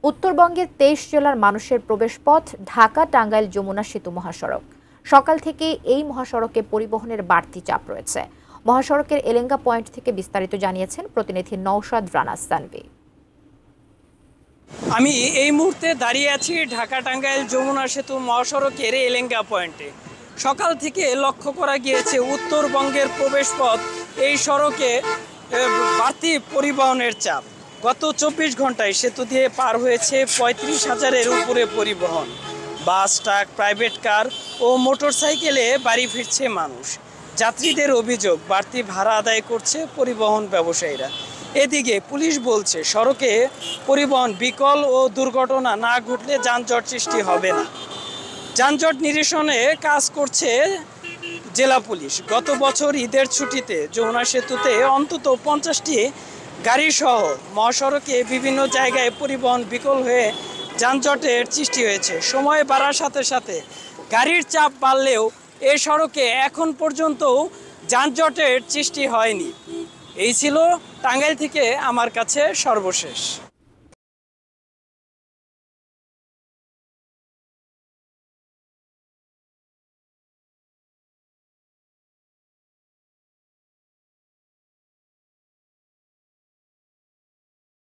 উত্তরবঙ্গের ২৩ জেলার মানুষের প্রবেশপথ ঢাকা-টাঙ্গাইল যমুনা সেতু মহাসড়ক। সকাল থেকে এই মহাসড়কে পরিবহনের বাড়তি চাপ রয়েছে। মহাসড়কের এলেঙ্গা পয়েন্ট থেকে বিস্তারিত জানিয়েছেন প্রতিনিধি নওশাদ রানা সানভি। আমি এই মুহূর্তে দাঁড়িয়ে আছি ঢাকা-টাঙ্গাইল যমুনা সেতু মহাসড়কের এলেঙ্গা পয়েন্টে। সকাল থেকে লক্ষ্য করা গিয়েছে উত্তরবঙ্গের প্রবেশপথ এই সড়কে বাড়তি পরিবহনের চাপ। গত ২৪ ঘন্টায় সেতু দিয়ে পার হয়েছে ৩৫,০০০-এর উপরে পরিবহন। বাস, ট্রাক, প্রাইভেট কার ও মোটরসাইকেলে বাড়ি ফিরছে মানুষ। যাত্রীদের অভিযোগ, বাড়তি ভাড়া আদায় করছে পরিবহন ব্যবসায়ীরা। এদিকে পুলিশ বলছে সড়কে পরিবহন বিকল ও দুর্ঘটনা না ঘটলে যানজট সৃষ্টি হবে না। যানজট নিরসনে কাজ করছে জেলা পুলিশ। গত বছর ঈদের ছুটিতে যমুনা সেতুতে অন্তত ৫০টি গাড়িসহ মহাসড়কে বিভিন্ন জায়গায় পরিবহন বিকল হয়ে যানজটের সৃষ্টি হয়েছে। সময় বাড়ার সাথে সাথে গাড়ির চাপ বাড়লেও এ সড়কে এখন পর্যন্তও যানজটের সৃষ্টি হয়নি। এই ছিল টাঙ্গাইল থেকে আমার কাছে সর্বশেষ।